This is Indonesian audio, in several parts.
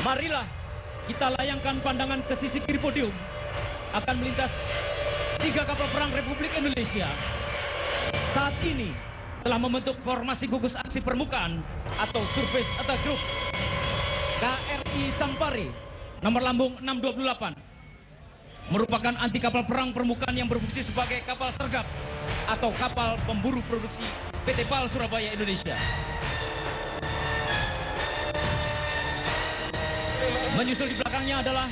Marilah kita layangkan pandangan ke sisi kiri podium. Akan melintas 3 kapal perang Republik Indonesia. Saat ini telah membentuk formasi gugus aksi permukaan atau Surface Attack Group. KRI Sampari nomor lambung 628 merupakan anti kapal perang permukaan yang berfungsi sebagai kapal sergap atau kapal pemburu produksi PT PAL Surabaya Indonesia. Menyusul di belakangnya adalah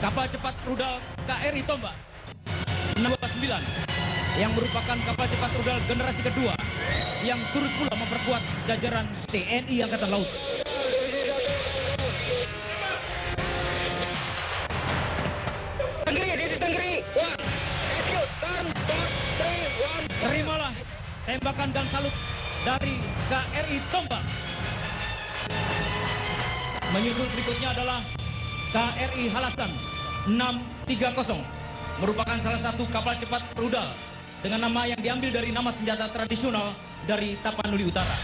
kapal cepat rudal KRI Tombak 629 yang merupakan kapal cepat rudal generasi kedua yang turut pula memperkuat jajaran TNI Angkatan Laut. Terimalah tembakan dan salut dari KRI Tombak. Menyusul berikutnya adalah KRI Halasan 630, merupakan salah satu kapal cepat rudal dengan nama yang diambil dari nama senjata tradisional dari Tapanuli Utara.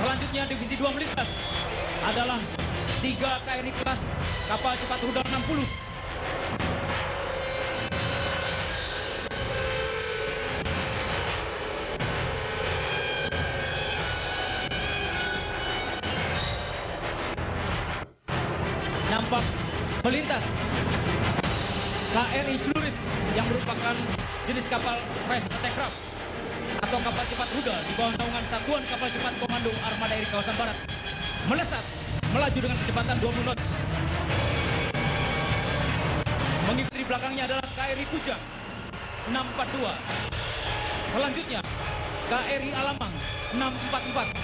Selanjutnya divisi 2 melintas adalah 3 KRI kelas kapal cepat rudal 60. Nampak melintas KRI Celurit yang merupakan jenis kapal Fast Attack Craft atau kapal cepat rudal di bawah naungan Satuan Kapal Cepat Komando Armada Air Kawasan Barat, melesat melaju dengan kecepatan 20 knots. Mengikuti belakangnya adalah KRI Kujang 642. Selanjutnya KRI Alamang 644.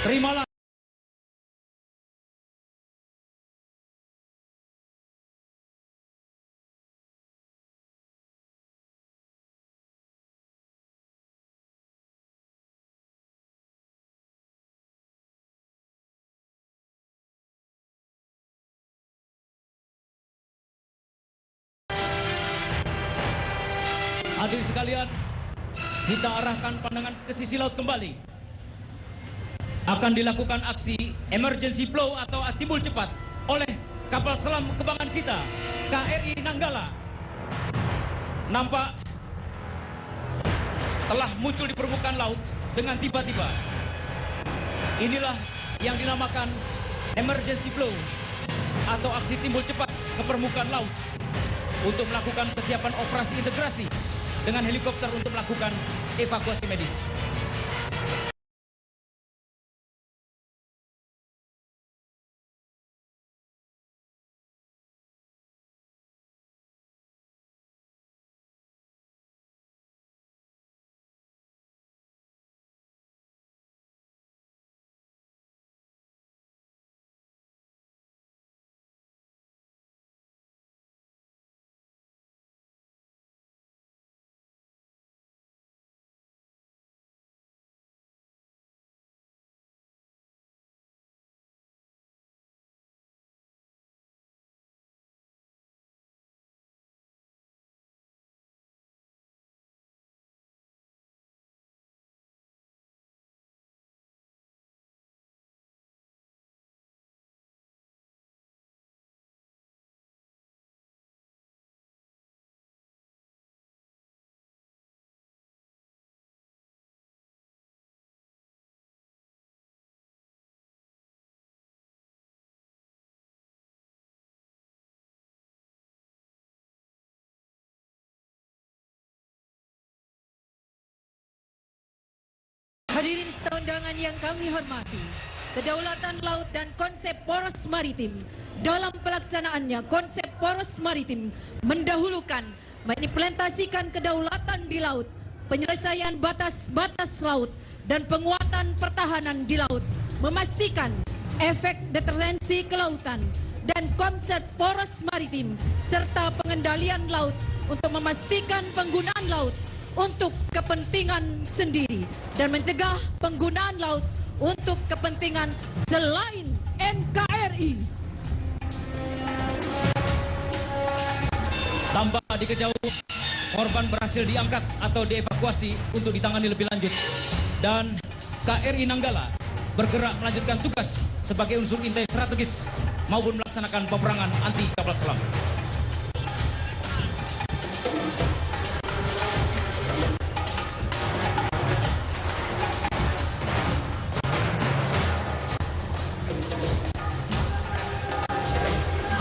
Terimalah hadirin sekalian, kita arahkan pandangan ke sisi laut kembali. Akan dilakukan aksi emergency flow atau timbul cepat oleh kapal selam kebanggaan kita, KRI Nanggala. Nampak telah muncul di permukaan laut dengan tiba-tiba. Inilah yang dinamakan emergency flow atau aksi timbul cepat ke permukaan laut untuk melakukan kesiapan operasi integrasi dengan helikopter untuk melakukan evakuasi medis. Hadirin seundangan yang kami hormati, kedaulatan laut dan konsep poros maritim. Dalam pelaksanaannya, konsep poros maritim mendahulukan mengimplementasikan kedaulatan di laut, penyelesaian batas-batas laut, dan penguatan pertahanan di laut, memastikan efek deterrensi kelautan, dan konsep poros maritim, serta pengendalian laut untuk memastikan penggunaan laut untuk kepentingan sendiri dan mencegah penggunaan laut untuk kepentingan selain NKRI. TNI. Tanpa diketahui, korban berhasil diangkat atau dievakuasi untuk ditangani lebih lanjut. Dan KRI Nanggala bergerak melanjutkan tugas sebagai unsur intai strategis maupun melaksanakan peperangan anti kapal selam.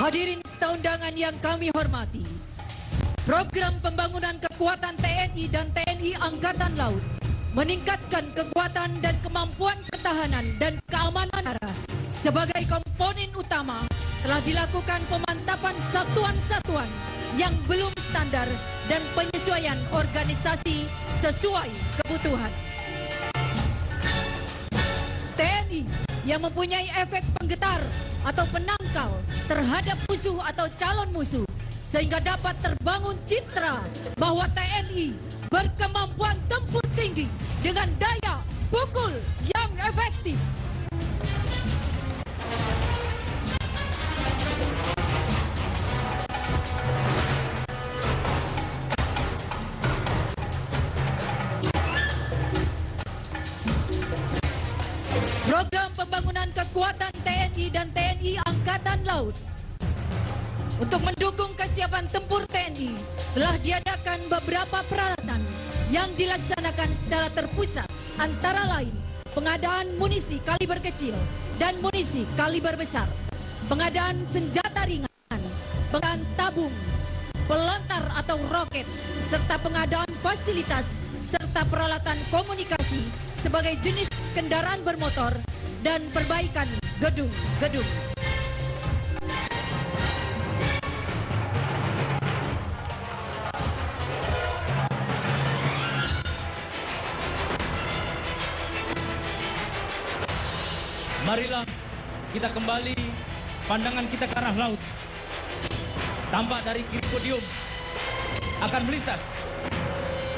Hadirin seundangan yang kami hormati, program pembangunan kekuatan TNI dan TNI Angkatan Laut meningkatkan kekuatan dan kemampuan pertahanan dan keamanan negara sebagai komponen utama telah dilakukan pemantapan satuan-satuan yang belum standar dan penyesuaian organisasi sesuai kebutuhan. TNI yang mempunyai efek penggetar atau penangkal terhadap musuh atau calon musuh sehingga dapat terbangun citra bahwa TNI berkemampuan tempur tinggi dengan daya pukul yang efektif. Program pembangunan kekuatan TNI dan TNI Angkatan Laut untuk mendukung kesiapan tempur TNI telah diadakan beberapa peralatan yang dilaksanakan secara terpusat, antara lain pengadaan munisi kaliber kecil dan munisi kaliber besar, pengadaan senjata ringan, pengadaan tabung, pelontar atau roket, serta pengadaan fasilitas serta peralatan komunikasi sebagai jenis kendaraan bermotor dan perbaikan gedung-gedung. Marilah kita kembali pandangan kita ke arah laut. Tampak dari kiri podium akan melintas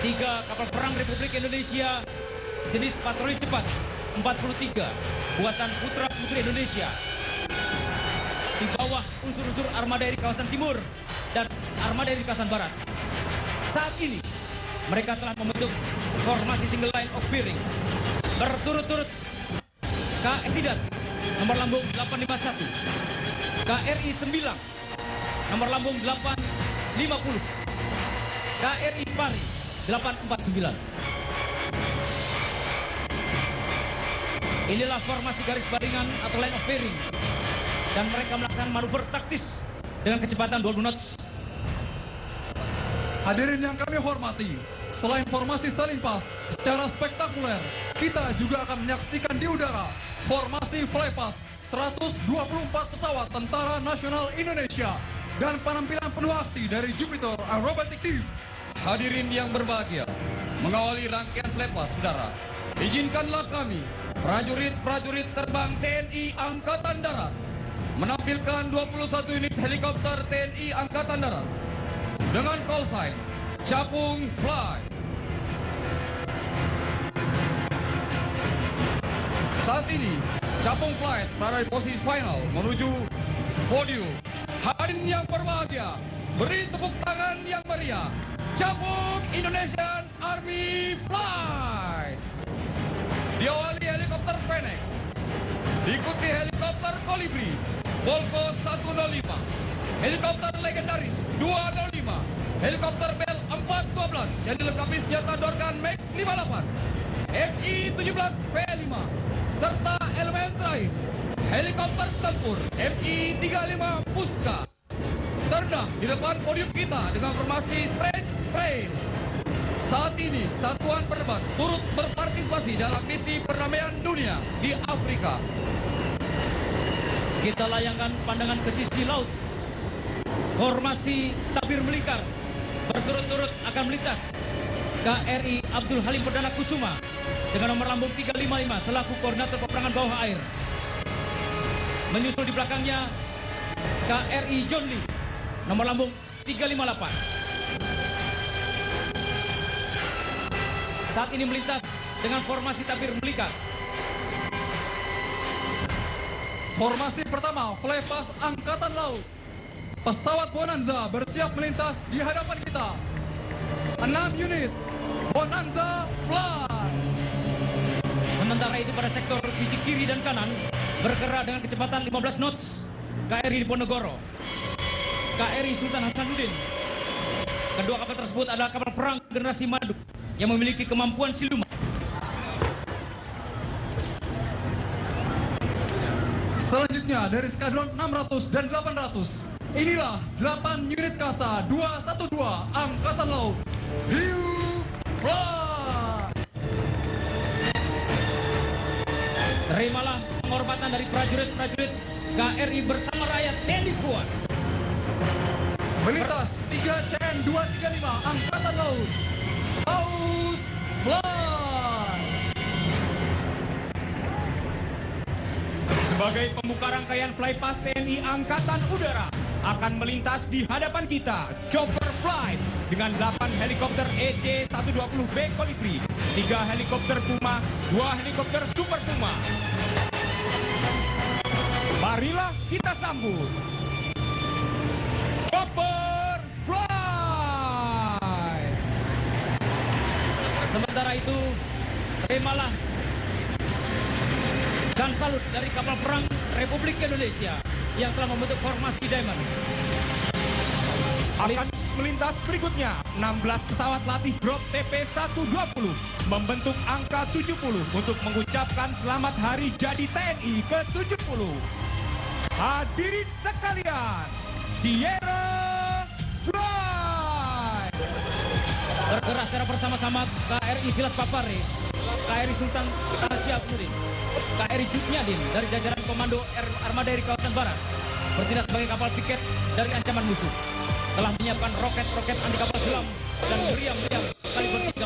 3 kapal perang Republik Indonesia jenis patroli cepat 43 buatan Putra Putri Indonesia di bawah unsur-unsur armada dari kawasan timur dan armada dari kawasan barat. Saat ini mereka telah membentuk formasi single line of bearing berturut-turut KRI Sidat nomor lambung 851, KRI Sembilang nomor lambung 850, KRI Pari 849. Inilah formasi garis baringan atau line of bearing dan mereka melaksanakan manuver taktis dengan kecepatan 20 knots. Hadirin yang kami hormati, selain formasi saling pas secara spektakuler, kita juga akan menyaksikan di udara formasi flypass 124 pesawat Tentara Nasional Indonesia dan penampilan penuh aksi dari Jupiter Aerobatic Team. Hadirin yang berbahagia, mengawali rangkaian flypass, saudara, izinkanlah kami, prajurit-prajurit terbang TNI Angkatan Darat, menampilkan 21 unit helikopter TNI Angkatan Darat dengan call sign Capung Fly. Saat ini, Capung Flight berada di posisi final menuju podium. Hadirin yang berbahagia, beri tepuk tangan yang meriah. Capung Indonesian Army Flight. Diawali helikopter Fennec, diikuti helikopter Kolibri, Volko 105, helikopter legendaris 205, helikopter Bell 412 yang dilengkapi senjata Dorgan Mag 58, FI-17 V5, serta elemen terakhir, helikopter tempur MI-35 Puska. Terdah di depan podium kita dengan formasi straight trail. Saat ini, satuan penerbang turut berpartisipasi dalam misi perdamaian dunia di Afrika. Kita layangkan pandangan ke sisi laut. Formasi tabir melingkar berturut-turut akan melintas KRI Abdul Halim Perdana Kusuma dengan nomor lambung 355 selaku koordinator peperangan bawah air. Menyusul di belakangnya KRI John Lee nomor lambung 358. Saat ini melintas dengan formasi tabir melingkar. Formasi pertama, Flypass Angkatan Laut. Pesawat Bonanza bersiap melintas di hadapan kita. 6 unit, Bonanza Fly. Sementara itu pada sektor sisi kiri dan kanan bergerak dengan kecepatan 15 knots KRI Diponegoro, KRI Sultan Hasanuddin. Kedua kapal tersebut adalah kapal perang generasi madu yang memiliki kemampuan siluman. Selanjutnya dari skadron 600 dan 800. Inilah 8 unit kasa 212 Angkatan Laut. Hiu Fly. Terimalah penghormatan dari prajurit-prajurit KRI bersama rakyat TNI Kuat. Melintas 3 CN 235 Angkatan Laut. Aus Fly. Sebagai pembuka rangkaian Flypass TNI Angkatan Udara akan melintas di hadapan kita Chopper Flight dengan 8 helikopter EC-120B Kolibri, 3 helikopter Puma, 2 helikopter Super Puma. Marilah kita sambut Chopper Flight. Sementara itu, terimalah dan salut dari kapal perang Republik Indonesia yang telah membentuk formasi Diamond. Akan melintas berikutnya 16 pesawat latih drop TP-120 membentuk angka 70 untuk mengucapkan selamat hari jadi TNI ke-70. Hadirin sekalian, Sierra Fly. Bergerak secara bersama-sama KRI Silas Papare, KRI Sultan Hasanuddin, KRI Juknyadin dari jajaran Komando Armada di kawasan Barat bertindak sebagai kapal piket dari ancaman musuh. Telah menyiapkan roket-roket anti kapal selam dan meriam-meriam kaliber 3.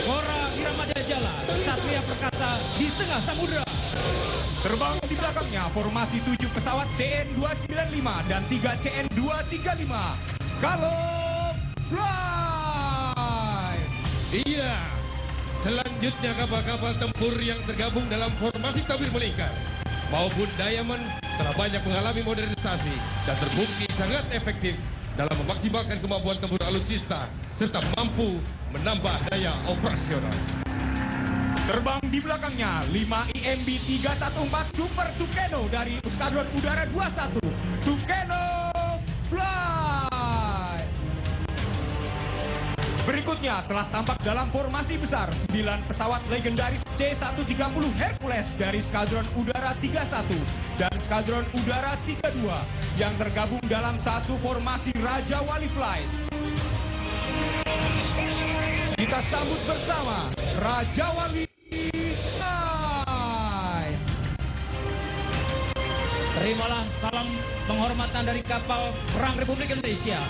Gora Iramadya Jala, Satria Perkasa di tengah samudera. Terbang di belakangnya formasi 7 pesawat CN-295 dan 3 CN-235. Kalong Fly. Iya, selanjutnya kapal-kapal tempur yang tergabung dalam formasi tabir melingkar maupun Diamond telah banyak mengalami modernisasi dan terbukti sangat efektif dalam memaksimalkan kemampuan tempur alutsista serta mampu menambah daya operasional. Terbang di belakangnya 5 IMB 314 Super Tucano dari Skadron Udara 21. Tucano Fly. Berikutnya telah tampak dalam formasi besar 9 pesawat legendaris C-130 Hercules dari Skadron Udara 31 dan Skadron Udara 32 yang tergabung dalam satu formasi Raja Wali Flight. Kita sambut bersama Raja Wali Flight. Terimalah salam penghormatan dari kapal perang Republik Indonesia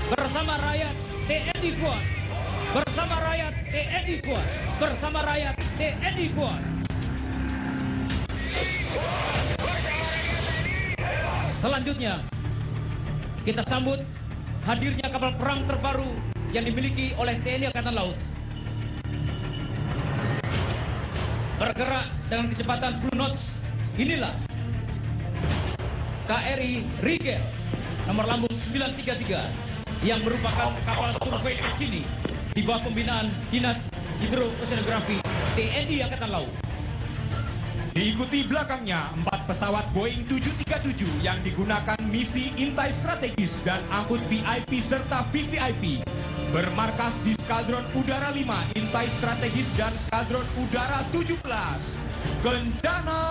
bersama rakyat TNI Kuat, bersama rakyat TNI Kuat, bersama rakyat TNI Kuat. Selanjutnya, kita sambut hadirnya kapal perang terbaru yang dimiliki oleh TNI Angkatan Laut. Bergerak dengan kecepatan 10 knots, inilah KRI Rigel nomor lambung 933 yang merupakan kapal survei terkini di bawah pembinaan Dinas Hidroseanografi TNI Angkatan Laut. Diikuti belakangnya 4 pesawat Boeing 737 yang digunakan misi intai strategis dan angkut VIP serta VVIP. Bermarkas di Skadron Udara 5 intai strategis dan Skadron Udara 17. Kencana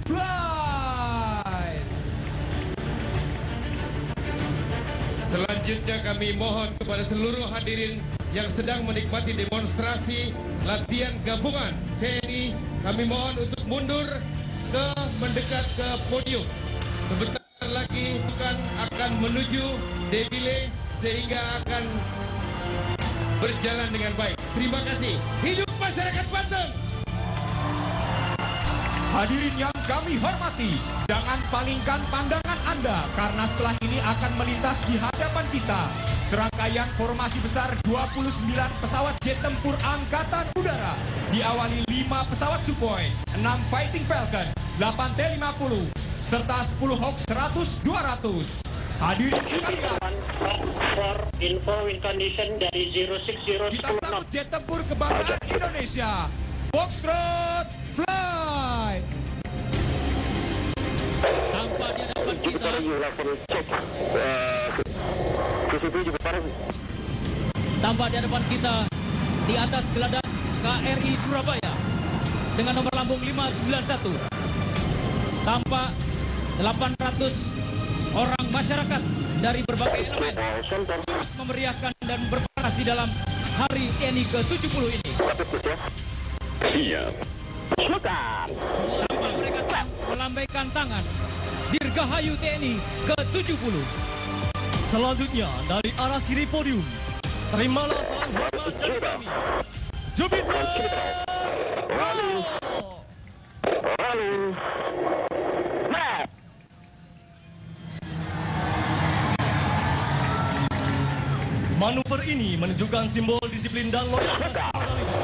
Fly. Selanjutnya kami mohon kepada seluruh hadirin yang sedang menikmati demonstrasi latihan gabungan TNI, kami mohon untuk mundur mendekat ke podium. Sebentar lagi akan menuju defile sehingga akan berjalan dengan baik. Terima kasih. Hidup masyarakat Banten. Hadirin yang kami hormati, jangan palingkan pandangan Anda karena setelah ini akan melintas di hadapan kita serangkaian formasi besar 29 pesawat jet tempur Angkatan Udara diawali 5 pesawat Sukhoi, 6 Fighting Falcon, 8 T-50 serta 10 Hawk 100-200. Hadirin sekalian, for info win condition dari 060 kita sambut jet tempur kebanggaan Indonesia, Foxtrot Fly. Tanpa di hadapan kita, di atas geladak KRI Surabaya dengan nomor lambung 591, tampak 800 orang masyarakat dari berbagai elemen turut memeriahkan dan berpartisipasi dalam Hari TNI ke-70 ini. Selama mereka melambaikan tangan, Dirgahayu TNI ke-70. Selanjutnya dari arah kiri podium, terimalah salam hormat dari kami, Jupiter Bravo. Manuver ini menunjukkan simbol disiplin dan loyalitas kepada